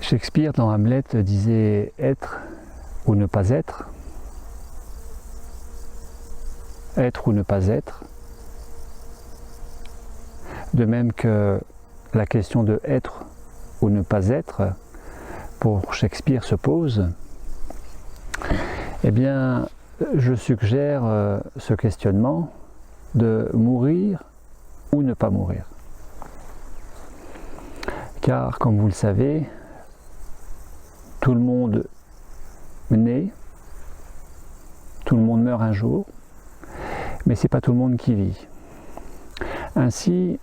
Shakespeare dans Hamlet disait être ou ne pas être ou ne pas être, de même que la question de être ou ne pas être pour Shakespeare se pose. Eh bien, je suggère ce questionnement de mourir ou ne pas mourir. Car, comme vous le savez, tout le monde naît, tout le monde meurt un jour, mais ce n'est pas tout le monde qui vit. Ainsi,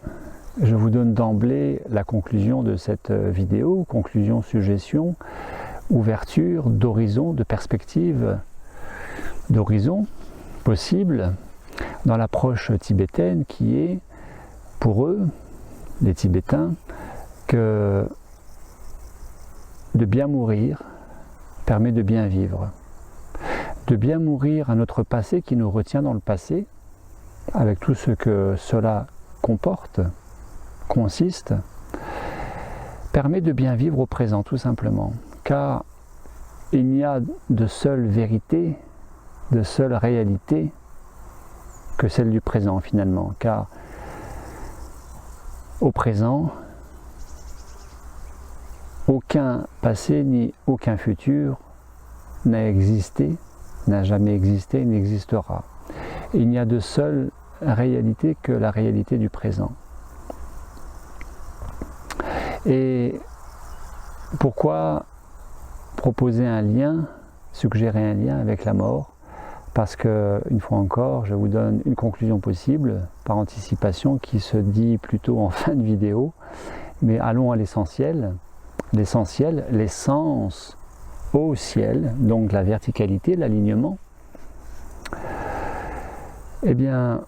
je vous donne d'emblée la conclusion de cette vidéo, conclusion, suggestion, ouverture d'horizon, de perspective d'horizon possible dans l'approche tibétaine qui est, pour eux, les Tibétains, que de bien mourir permet de bien vivre. De bien mourir à notre passé qui nous retient dans le passé, avec tout ce que cela comporte, consiste, permet de bien vivre au présent tout simplement. Car il n'y a de seule vérité, de seule réalité que celle du présent finalement. Car au présent, aucun passé ni aucun futur n'a existé, n'a jamais existé, n'existera. Il n'y a de seule réalité que la réalité du présent. Et pourquoi proposer un lien, suggérer un lien avec la mort? Parce que, une fois encore, je vous donne une conclusion possible, par anticipation, qui se dit plutôt en fin de vidéo, mais allons à l'essentiel. L'essentiel, l'essence au ciel, donc la verticalité, l'alignement. Eh bien,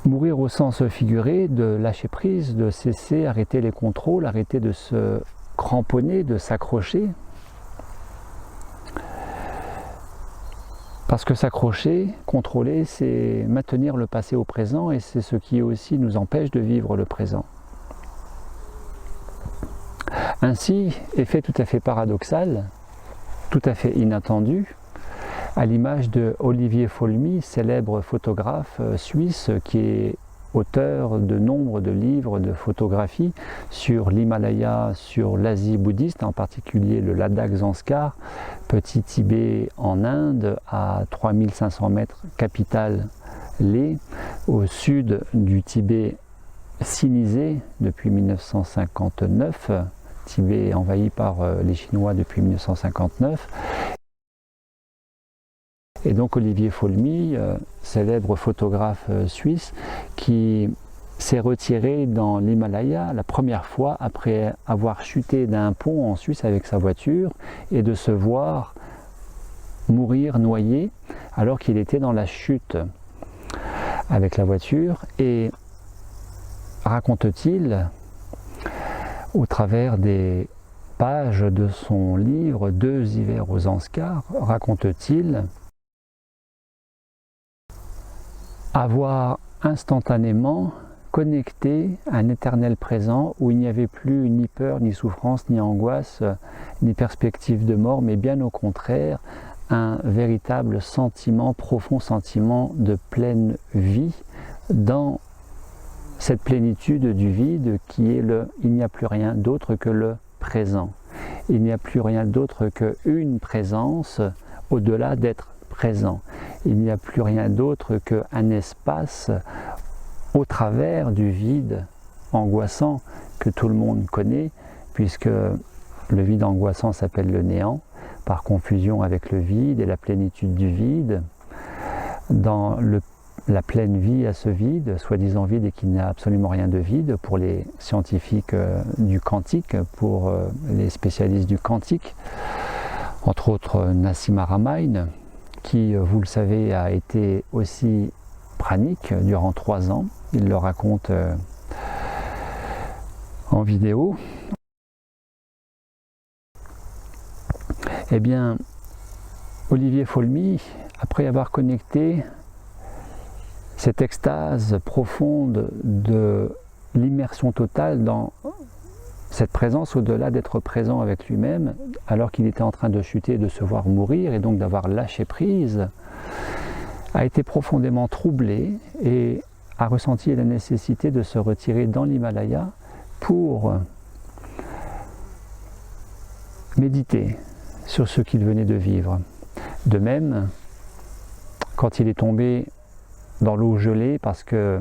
mourir au sens figuré de lâcher prise, de cesser, arrêter les contrôles, arrêter de se cramponner, de s'accrocher. Parce que s'accrocher, contrôler, c'est maintenir le passé au présent et c'est ce qui aussi nous empêche de vivre le présent. Ainsi, effet tout à fait paradoxal, tout à fait inattendu, à l'image de Olivier Folmy, célèbre photographe suisse qui est auteur de nombre de livres de photographie sur l'Himalaya, sur l'Asie bouddhiste, en particulier le Ladakh Zanskar, petit Tibet en Inde, à 3500 mètres, capitale Lé, au sud du Tibet sinisé depuis 1959, Tibet envahi par les Chinois depuis 1959. Et donc Olivier Folmy, célèbre photographe suisse, qui s'est retiré dans l'Himalaya la première fois après avoir chuté d'un pont en Suisse avec sa voiture et de se voir mourir noyé alors qu'il était dans la chute avec la voiture. Et raconte-t-il, au travers des pages de son livre « 2 hivers aux Zanskar », raconte-t-il avoir instantanément connecté un éternel présent où il n'y avait plus ni peur, ni souffrance, ni angoisse, ni perspective de mort, mais bien au contraire, un véritable sentiment, profond sentiment de pleine vie dans cette plénitude du vide qui est il n'y a plus rien d'autre que le présent. Il n'y a plus rien d'autre qu'une présence au-delà d'être présent. Il n'y a plus rien d'autre qu'un espace au travers du vide angoissant que tout le monde connaît, puisque le vide angoissant s'appelle le néant, par confusion avec le vide et la plénitude du vide. Dans la pleine vie à ce vide, soi-disant vide et qu'il n'y a absolument rien de vide pour les scientifiques du quantique, pour les spécialistes du quantique, entre autres Nassim Haramein, qui, vous le savez, a été aussi pranique durant 3 ans. Il le raconte en vidéo. Eh bien, Olivier Folmy, après avoir connecté cette extase profonde de l'immersion totale dans cette présence, au-delà d'être présent avec lui-même, alors qu'il était en train de chuter et de se voir mourir, et donc d'avoir lâché prise, a été profondément troublé et a ressenti la nécessité de se retirer dans l'Himalaya pour méditer sur ce qu'il venait de vivre. De même, quand il est tombé dans l'eau gelée, parce que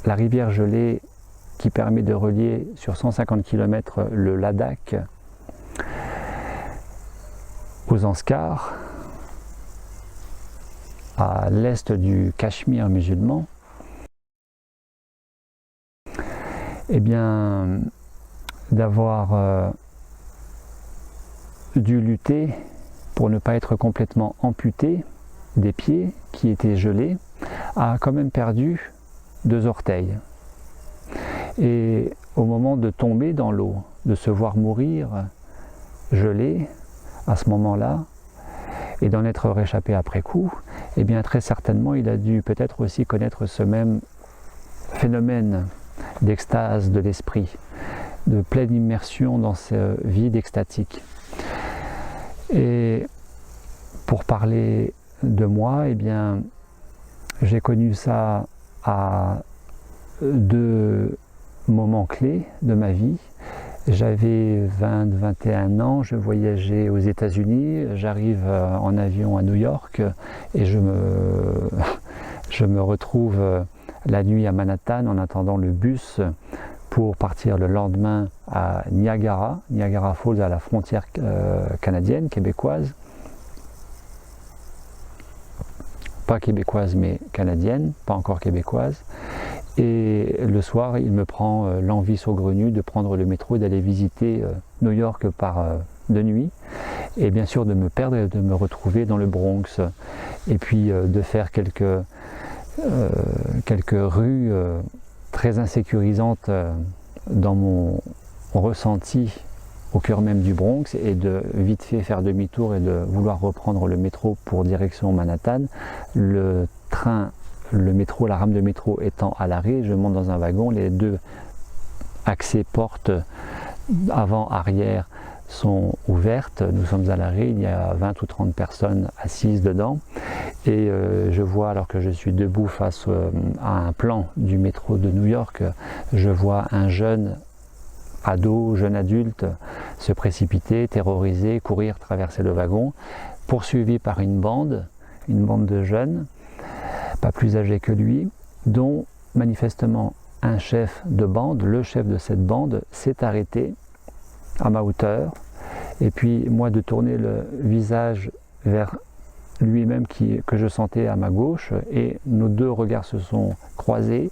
la rivière gelée qui permet de relier sur 150 km le Ladakh aux Zanskar, à l'est du Cachemire musulman, eh bien, d'avoir dû lutter pour ne pas être complètement amputé des pieds qui étaient gelés, a quand même perdu 2 orteils. Et au moment de tomber dans l'eau, de se voir mourir gelé, à ce moment-là, et d'en être réchappé après coup, eh bien très certainement il a dû peut-être aussi connaître ce même phénomène d'extase de l'esprit, de pleine immersion dans ce vide extatique. Et pour parler de moi, eh bien j'ai connu ça à 2 moments clés de ma vie. J'avais 20-21 ans, je voyageais aux États-Unis, j'arrive en avion à New York et je me retrouve la nuit à Manhattan en attendant le bus pour partir le lendemain à Niagara Falls, à la frontière canadienne, québécoise. Pas québécoise mais canadienne, pas encore québécoise. Et le soir, il me prend l'envie saugrenue de prendre le métro et d'aller visiter New York de nuit. Et bien sûr de me perdre et de me retrouver dans le Bronx. Et puis de faire quelques rues très insécurisantes dans mon ressenti au cœur même du Bronx, et de vite fait faire demi-tour et de vouloir reprendre le métro pour direction Manhattan. Le métro, la rame de métro étant à l'arrêt, je monte dans un wagon, les 2 accès portes avant-arrière sont ouvertes, nous sommes à l'arrêt, il y a 20 ou 30 personnes assises dedans, et je vois, alors que je suis debout face à un plan du métro de New York, je vois un jeune ado, jeune adulte se précipiter, terrorisé, courir, traverser le wagon, poursuivi par une bande de jeunes, pas plus âgé que lui, dont manifestement un chef de bande, le chef de cette bande, s'est arrêté à ma hauteur, et puis moi de tourner le visage vers lui-même que je sentais à ma gauche, et nos 2 regards se sont croisés,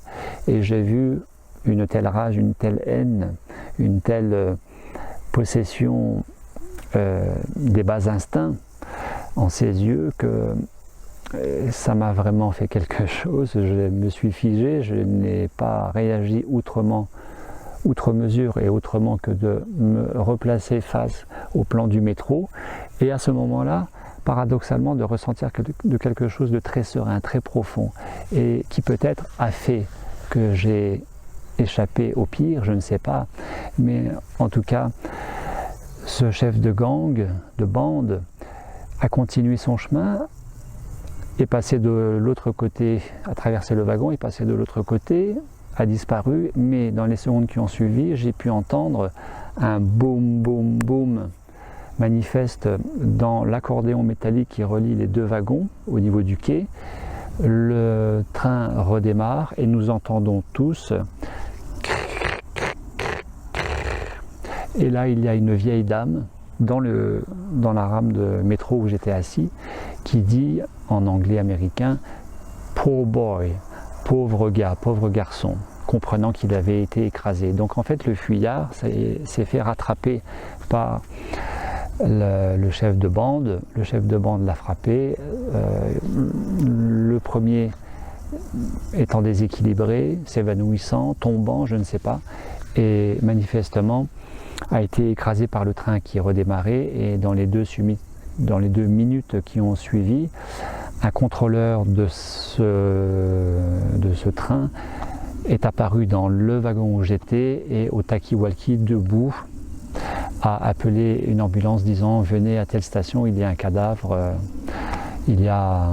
et j'ai vu une telle rage, une telle haine, une telle possession des bas instincts en ses yeux que ça m'a vraiment fait quelque chose. Je me suis figé, je n'ai pas réagi outre mesure et autrement que de me replacer face au plan du métro, et à ce moment-là, paradoxalement, de ressentir de quelque chose de très serein, très profond, et qui peut-être a fait que j'ai échappé au pire, je ne sais pas, mais en tout cas, ce chef de gang, de bande, a continué son chemin, est passé de l'autre côté, a traversé le wagon, est passé de l'autre côté, a disparu, mais dans les secondes qui ont suivi, j'ai pu entendre un boum, boum, boum manifeste dans l'accordéon métallique qui relie les 2 wagons au niveau du quai. Le train redémarre et nous entendons tous. Et là, il y a une vieille dame dans la rame de métro où j'étais assis, qui dit en anglais américain « poor boy », pauvre gars, pauvre garçon, comprenant qu'il avait été écrasé. Donc en fait le fuyard s'est fait rattraper par le chef de bande. Le chef de bande l'a frappé, le premier étant déséquilibré, s'évanouissant, tombant, je ne sais pas, et manifestement a été écrasé par le train qui redémarrait, et dans les 2 minutes qui ont suivi, un contrôleur de ce train est apparu dans le wagon où j'étais et au talkie-walkie debout a appelé une ambulance disant venez à telle station, il y a un cadavre, il y a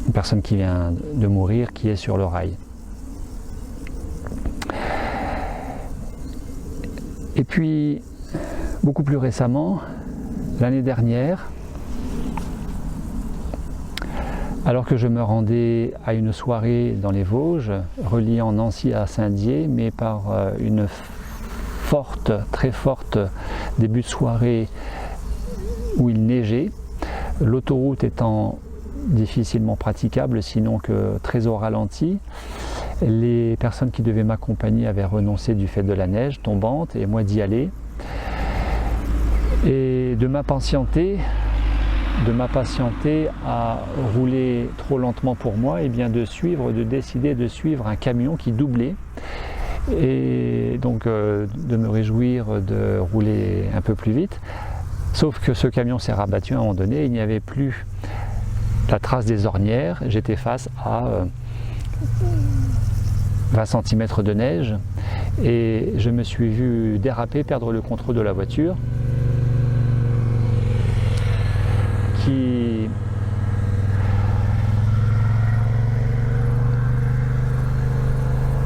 une personne qui vient de mourir qui est sur le rail. Et puis beaucoup plus récemment, l'année dernière, alors que je me rendais à une soirée dans les Vosges, reliant Nancy à Saint-Dié, mais par une très forte début de soirée où il neigeait, l'autoroute étant difficilement praticable, sinon que très au ralenti, les personnes qui devaient m'accompagner avaient renoncé du fait de la neige tombante et moi d'y aller. Et de m'impatienter à rouler trop lentement pour moi, et bien de décider de suivre un camion qui doublait et donc de me réjouir de rouler un peu plus vite. Sauf que ce camion s'est rabattu à un moment donné, il n'y avait plus la trace des ornières, j'étais face à 20 cm de neige et je me suis vu déraper, perdre le contrôle de la voiture qui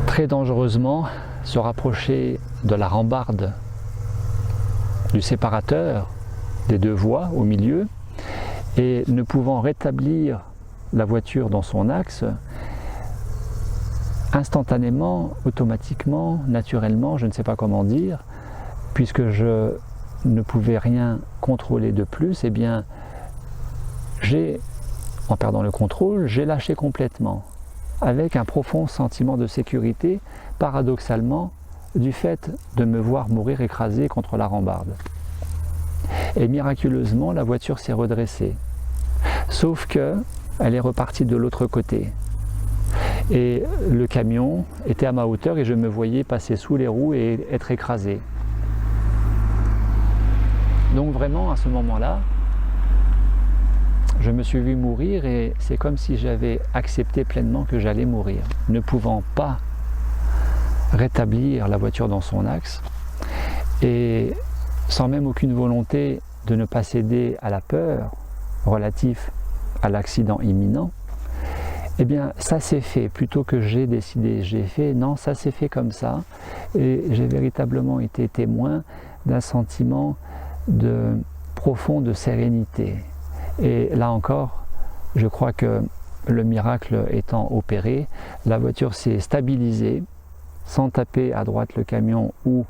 très dangereusement se rapprochait de la rambarde du séparateur des deux voies au milieu et ne pouvant rétablir la voiture dans son axe, instantanément, automatiquement, naturellement, je ne sais pas comment dire, puisque je ne pouvais rien contrôler de plus, eh bien, en perdant le contrôle, j'ai lâché complètement, avec un profond sentiment de sécurité, paradoxalement, du fait de me voir mourir écrasé contre la rambarde. Et miraculeusement, la voiture s'est redressée. Sauf que elle est repartie de l'autre côté. Et le camion était à ma hauteur et je me voyais passer sous les roues et être écrasé. Donc vraiment, à ce moment-là, je me suis vu mourir et c'est comme si j'avais accepté pleinement que j'allais mourir. Ne pouvant pas rétablir la voiture dans son axe et sans même aucune volonté de ne pas céder à la peur relative à l'accident imminent, eh bien ça s'est fait, plutôt que j'ai décidé, j'ai fait, non, ça s'est fait comme ça et j'ai véritablement été témoin d'un sentiment profond de sérénité. Et là encore, je crois que le miracle étant opéré, la voiture s'est stabilisée sans taper à droite le camion ou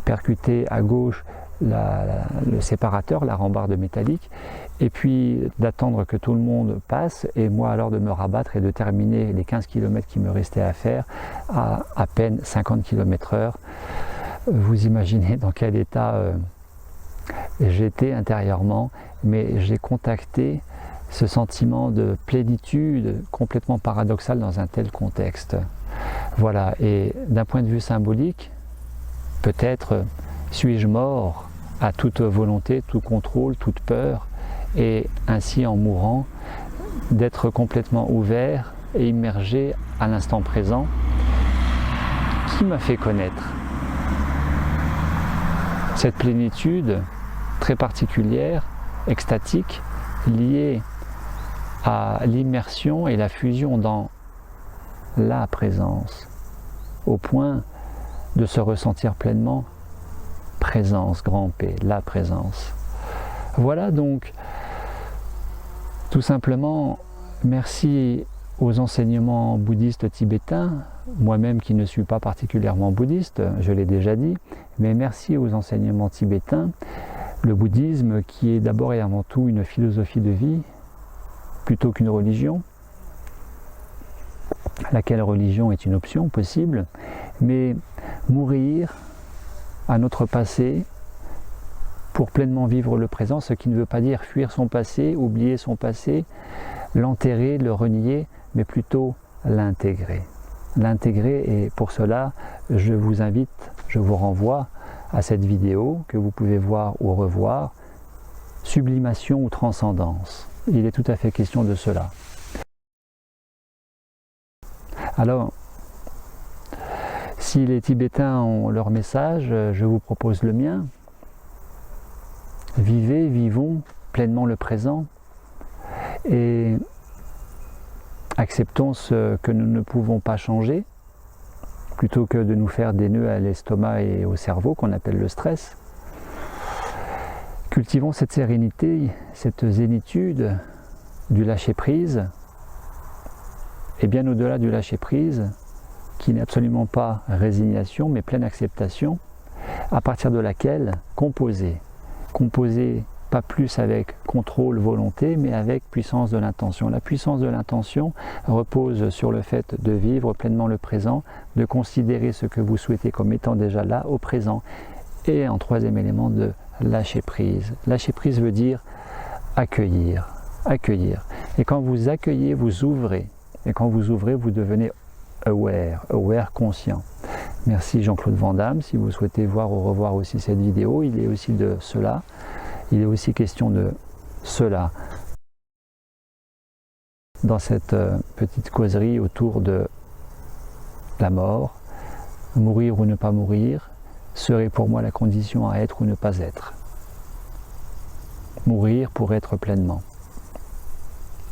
percuter à gauche le séparateur, la rambarde métallique, et puis d'attendre que tout le monde passe et moi alors de me rabattre et de terminer les 15 km qui me restaient à faire à peine 50 km/h. Vous imaginez dans quel état j'étais intérieurement, mais j'ai contacté ce sentiment de plénitude complètement paradoxal dans un tel contexte. Voilà, et d'un point de vue symbolique, peut-être suis-je mort à toute volonté, tout contrôle, toute peur, et ainsi en mourant, d'être complètement ouvert et immergé à l'instant présent, qui m'a fait connaître cette plénitude très particulière, extatique, liée à l'immersion et la fusion dans la présence, au point de se ressentir pleinement présence, grand P, la présence. Voilà donc, tout simplement, merci aux enseignements bouddhistes tibétains, moi-même qui ne suis pas particulièrement bouddhiste, je l'ai déjà dit, mais merci aux enseignements tibétains, le bouddhisme qui est d'abord et avant tout une philosophie de vie, plutôt qu'une religion, laquelle religion est une option possible, mais mourir à notre passé pour pleinement vivre le présent, ce qui ne veut pas dire fuir son passé, oublier son passé, l'enterrer, le renier, mais plutôt l'intégrer. L'intégrer, et pour cela, je vous invite, je vous renvoie à cette vidéo que vous pouvez voir ou revoir, sublimation ou transcendance. Il est tout à fait question de cela. Alors, Si les Tibétains ont leur message, je vous propose le mien. Vivons pleinement le présent et acceptons ce que nous ne pouvons pas changer, plutôt que de nous faire des nœuds à l'estomac et au cerveau qu'on appelle le stress. Cultivons cette sérénité, cette zénitude du lâcher-prise, et bien au-delà du lâcher-prise, qui n'est absolument pas résignation, mais pleine acceptation, à partir de laquelle composer pas plus avec contrôle, volonté, mais avec puissance de l'intention. La puissance de l'intention repose sur le fait de vivre pleinement le présent, de considérer ce que vous souhaitez comme étant déjà là, au présent, et en troisième élément de lâcher prise. Lâcher prise veut dire accueillir, accueillir. Et quand vous accueillez, vous ouvrez. Et quand vous ouvrez, vous devenez aware, conscient. Merci Jean-Claude Van Damme. Si vous souhaitez voir ou revoir aussi cette vidéo, il est aussi de cela. Il est aussi question de cela dans cette petite causerie autour de la mort. Mourir ou ne pas mourir serait pour moi la condition à être ou ne pas être. Mourir pour être pleinement.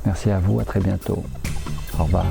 Merci à vous, à très bientôt. Au revoir.